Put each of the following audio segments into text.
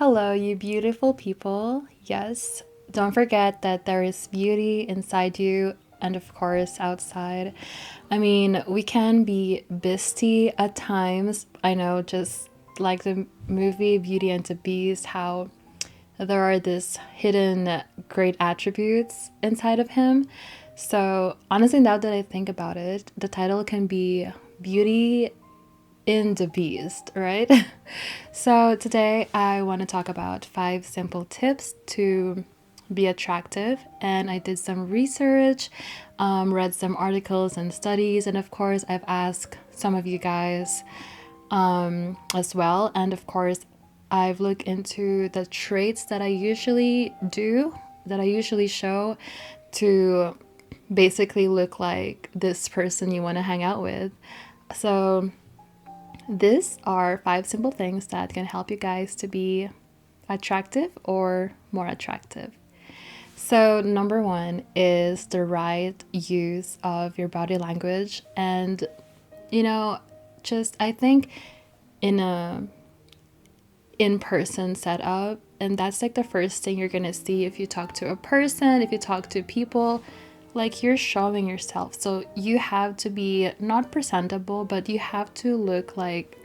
Hello, you beautiful people. Yes, don't forget that there is beauty inside you and, of course, outside. I mean, we can be bisty at times. I know, just like the movie Beauty and the Beast, how there are these hidden great attributes inside of him. So, honestly, now that I think about it, the title can be Beauty in the Beast, right? So, today I want to talk about 5 simple tips to be attractive. And I did some research, read some articles and studies, and of course, I've asked some of you guys as well. And of course, I've looked into the traits that I usually do, that I usually show to basically look like this person you want to hang out with. So, these are 5 simple things that can help you guys to be attractive or more attractive. So, number one is the right use of your body language. And, you know, just I think in a in-person setup, and that's like the first thing you're gonna see if you talk to a person, if you talk to people, like you're showing yourself. So you have to be not presentable, but you have to look like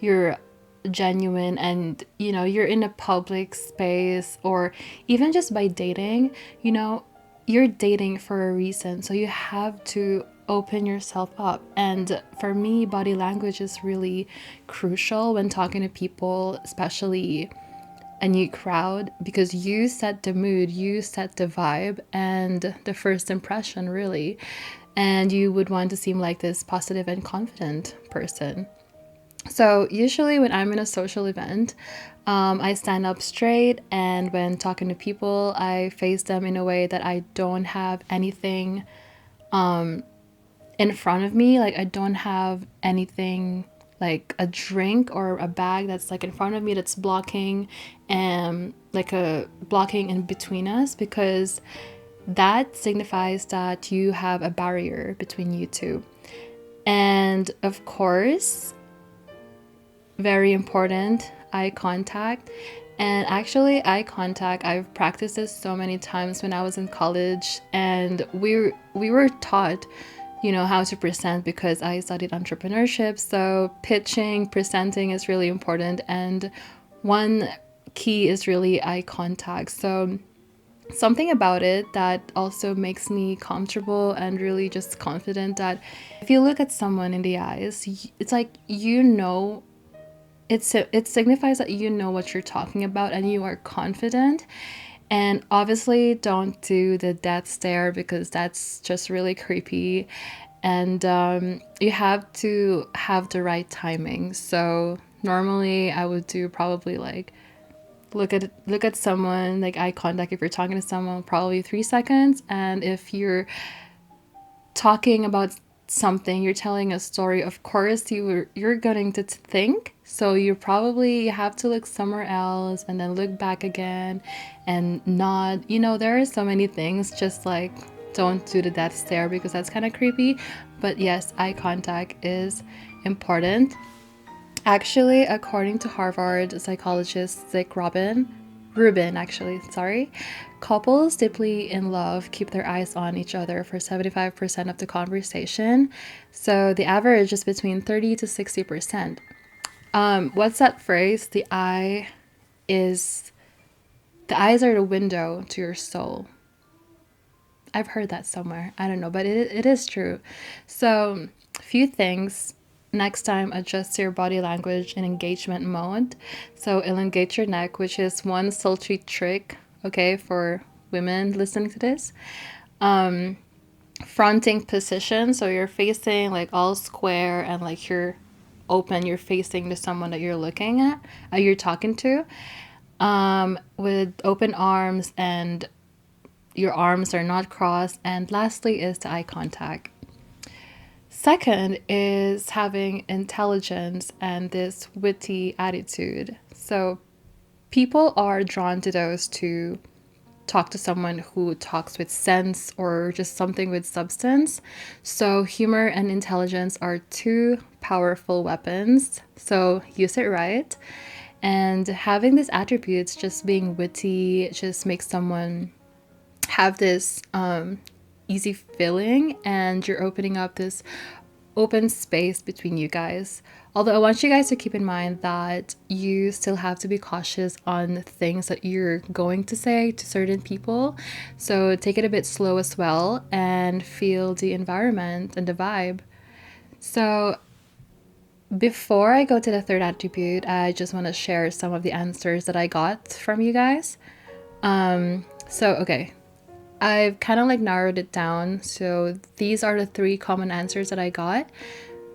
you're genuine, and you're in a public space, or even just by dating, you're dating for a reason, so you have to open yourself up. And for me, body language is really crucial when talking to people, especially a new crowd, because you set the mood, you set the vibe and the first impression, really. And you would want to seem like this positive and confident person. So, usually, when I'm in a social event, I stand up straight, and when talking to people, I face them in a way that I don't have anything in front of me. Like, I don't have anything like a drink or a bag that's like in front of me that's blocking, and like a blocking in between us, because that signifies that you have a barrier between you two. And of course, very important, eye contact. And actually, eye contact, I've practiced this so many times when I was in college, and we were taught, how to present, because I studied entrepreneurship. So pitching, presenting is really important, and one key is really eye contact. So something about it that also makes me comfortable and really just confident, that if you look at someone in the eyes, it's like, it signifies that you know what you're talking about and you are confident. And obviously, don't do the death stare, because that's just really creepy. And you have to have the right timing. So normally, I would do probably like look at someone, like eye contact. If you're talking to someone, probably 3 seconds. And if you're talking about something, you're telling a story, of course you're going to think, so you have to look somewhere else and then look back again and nod. There are so many things, just like don't do the death stare, because that's kind of creepy. But yes, eye contact is important. Actually, according to Harvard psychologist Rubin, actually, sorry, couples deeply in love keep their eyes on each other for 75% of the conversation. So the average is between 30 to 60%. What's that phrase? Is the eyes are the window to your soul. I've heard that somewhere. I don't know, but it is true. So, a few things. Next time, adjust your body language in engagement mode. So, elongate your neck, which is one sultry trick, okay, for women listening to this. Fronting position. So, you're facing like all square, and like you're open, you're facing to someone that you're looking at, you're talking to, with open arms, and your arms are not crossed. And lastly is the eye contact. Second is having intelligence and this witty attitude. So people are drawn to those to talk to someone who talks with sense or just something with substance. So humor and intelligence are two powerful weapons. So use it right. And having these attributes, just being witty, just makes someone have this easy feeling, and you're opening up this open space between you guys. Although I want you guys to keep in mind that you still have to be cautious on things that you're going to say to certain people. So take it a bit slow as well and feel the environment and the vibe. So before I go to the third attribute, I just want to share some of the answers that I got from you guys. Okay, I've kind of like narrowed it down. So these are the three common answers that I got.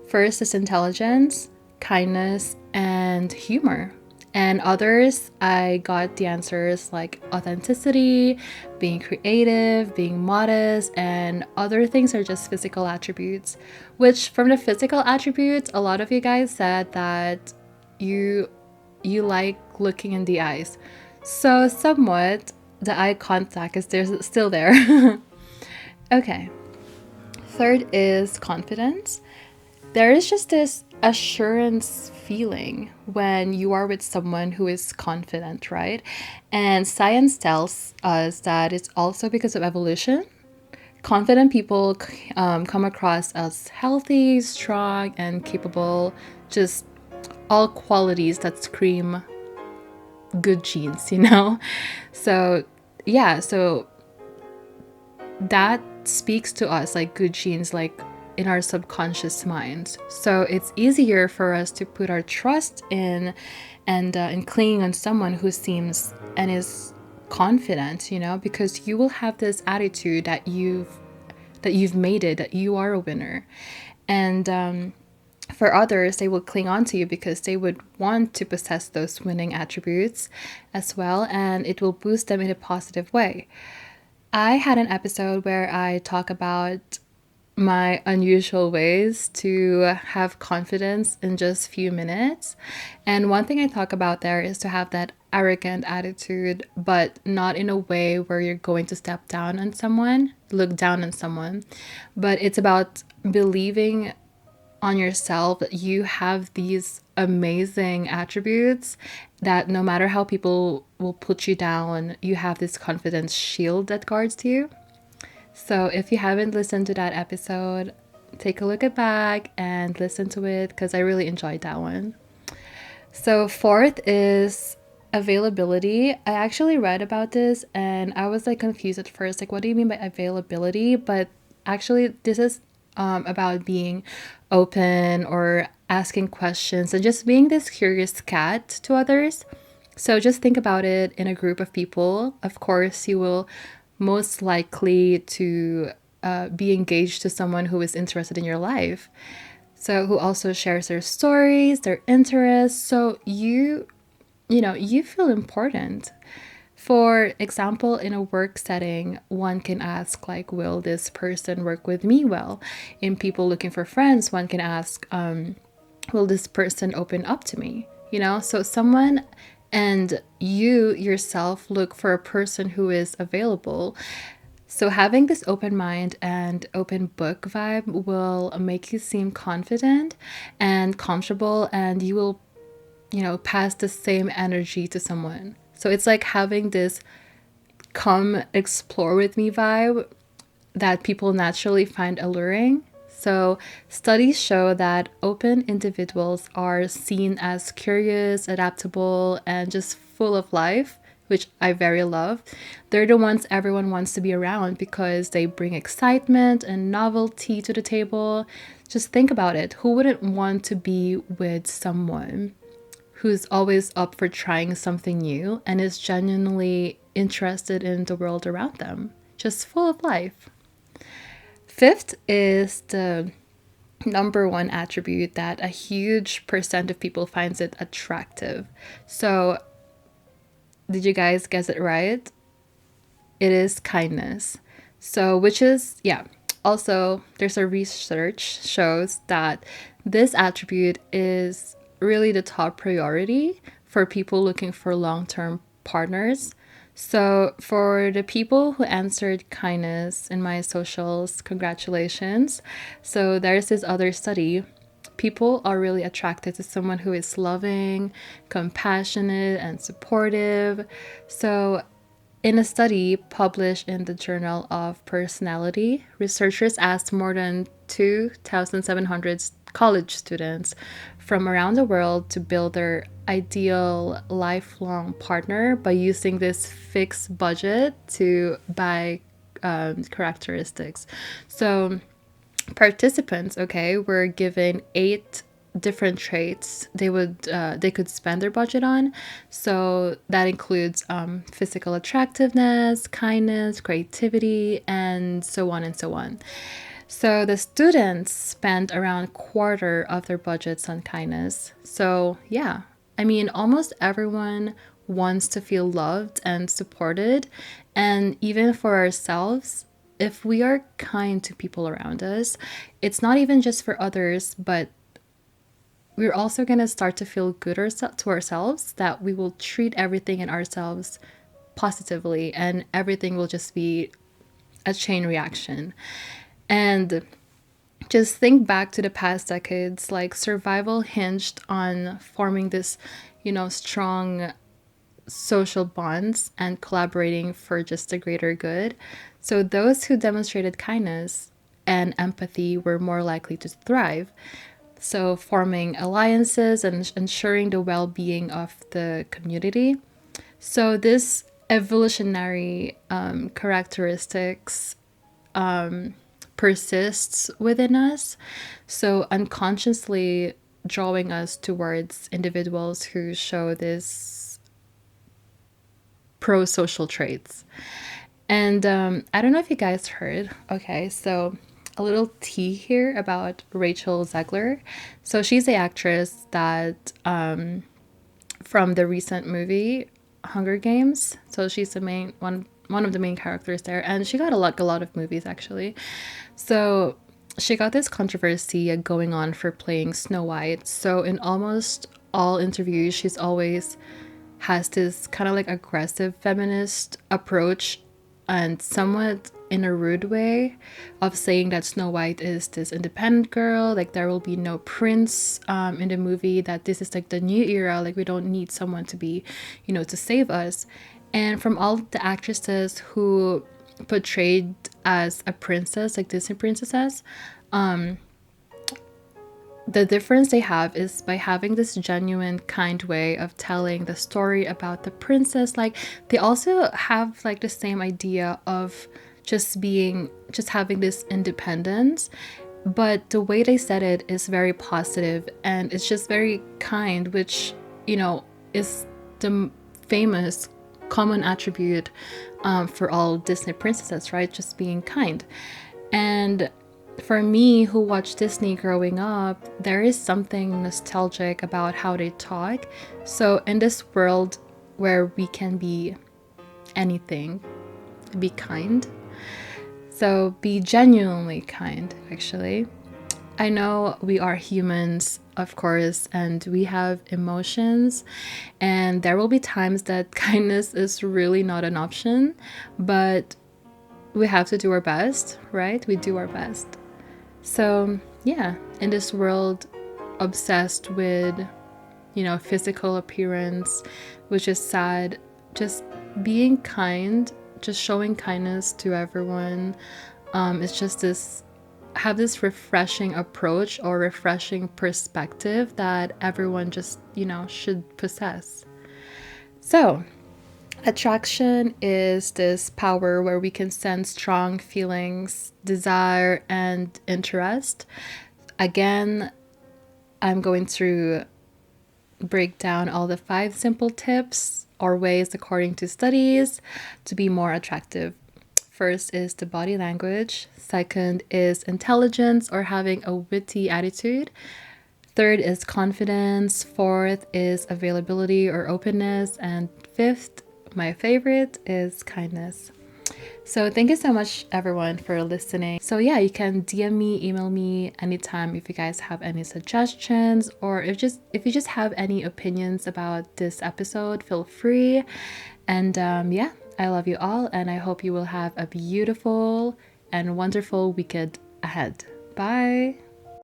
First is intelligence, kindness, and humor. And others, I got the answers like authenticity, being creative, being modest, and other things are just physical attributes. Which, from the physical attributes, a lot of you guys said that you you like looking in the eyes. So somewhat, the eye contact is still there. Okay. Third is confidence. There is just this assurance feeling when you are with someone who is confident, right? And science tells us that it's also because of evolution. Confident people come across as healthy, strong, and capable, just all qualities that scream good genes, you know? So, yeah, so that speaks to us like good genes, like in our subconscious minds. So it's easier for us to put our trust in and clinging on someone who seems and is confident, you know, because you will have this attitude that you've made it, that you are a winner. And for others, they will cling on to you because they would want to possess those winning attributes as well, and it will boost them in a positive way. I had an episode where I talk about my unusual ways to have confidence in just few minutes. And one thing I talk about there is to have that arrogant attitude, but not in a way where you're going to step down on someone, look down on someone, but it's about believing on yourself that you have these amazing attributes that no matter how people will put you down, you have this confidence shield that guards you. So if you haven't listened to that episode, take a look at back and listen to it because I really enjoyed that one. So fourth is availability. I actually read about this and I was like confused at first. Like, what do you mean by availability? But actually, this is about being open or asking questions and just being this curious cat to others. So just think about it in a group of people. Of course, you will most likely to be engaged to someone who is interested in your life. So who also shares their stories, their interests. So you feel important. For example, in a work setting, one can ask like, will this person work with me well? In people looking for friends, one can ask, will this person open up to me? You know, so someone and you yourself look for a person who is available. So having this open mind and open book vibe will make you seem confident and comfortable, and you will, pass the same energy to someone. So it's like having this come explore with me vibe that people naturally find alluring. So, studies show that open individuals are seen as curious, adaptable, and just full of life, which I very love. They're the ones everyone wants to be around because they bring excitement and novelty to the table. Just think about it. Who wouldn't want to be with someone who's always up for trying something new and is genuinely interested in the world around them? Just full of life. Fifth is the number one attribute that a huge percent of people finds it attractive. So, did you guys guess it right? It is kindness. So, which is, yeah. Also, there's a research shows that this attribute is really the top priority for people looking for long-term partners. So, for the people who answered kindness in my socials, congratulations. So, there's this other study people are really attracted to someone who is loving, compassionate, and supportive. So, in a study published in the Journal of Personality, researchers asked more than 2,700 college students from around the world to build their ideal lifelong partner by using this fixed budget to buy characteristics. So, participants, okay, were given 8 different traits they could spend their budget on. So that includes physical attractiveness, kindness, creativity, and so on and so on. So the students spent around a quarter of their budgets on kindness. So yeah, I mean, almost everyone wants to feel loved and supported, and even for ourselves, if we are kind to people around us, it's not even just for others, but we're also going to start to feel good to ourselves, that we will treat everything in ourselves positively, and everything will just be a chain reaction. And just think back to the past decades, like survival hinged on forming this, strong social bonds and collaborating for just a greater good. So those who demonstrated kindness and empathy were more likely to thrive. So forming alliances and ensuring the well-being of the community. So this evolutionary characteristics persists within us. So unconsciously drawing us towards individuals who show this pro-social traits. And I don't know if you guys heard. Okay, so a little tea here about Rachel Zegler. So she's the actress that from the recent movie Hunger Games. So she's the main one of the main characters there, and she got a lot of movies actually. So she got this controversy going on for playing Snow White. So in almost all interviews, she's always has this kind of like aggressive feminist approach, and somewhat in a rude way, of saying that Snow White is this independent girl, like there will be no prince in the movie, that this is like the new era, like we don't need someone to be, to save us. And from all the actresses who portrayed as a princess, like Disney princesses, the difference they have is by having this genuine, kind way of telling the story about the princess. Like they also have like the same idea of just having this independence, but the way they said it is very positive and it's just very kind, which is the famous common attribute for all Disney princesses, right? Just being kind. And for me, who watched Disney growing up, there is something nostalgic about how they talk. So in this world where we can be anything, be kind. So be genuinely kind, actually. I know we are humans, of course, and we have emotions, and there will be times that kindness is really not an option, but we have to do our best, right? We do our best. So, yeah, in this world obsessed with, physical appearance, which is sad, just being kind, just showing kindness to everyone, it's just have this refreshing approach or refreshing perspective that everyone just, should possess. So, attraction is this power where we can sense strong feelings, desire, and interest. Again, I'm going to break down all the 5 simple tips or ways, according to studies, to be more attractive. First is the body language. Second is intelligence or having a witty attitude. Third is confidence. Fourth is availability or openness. And fifth, my favorite, is kindness. So thank you so much, everyone, for listening. So yeah, you can DM me, email me anytime if you guys have any suggestions, or if you just have any opinions about this episode, feel free. And yeah, I love you all, and I hope you will have a beautiful and wonderful weekend ahead. Bye.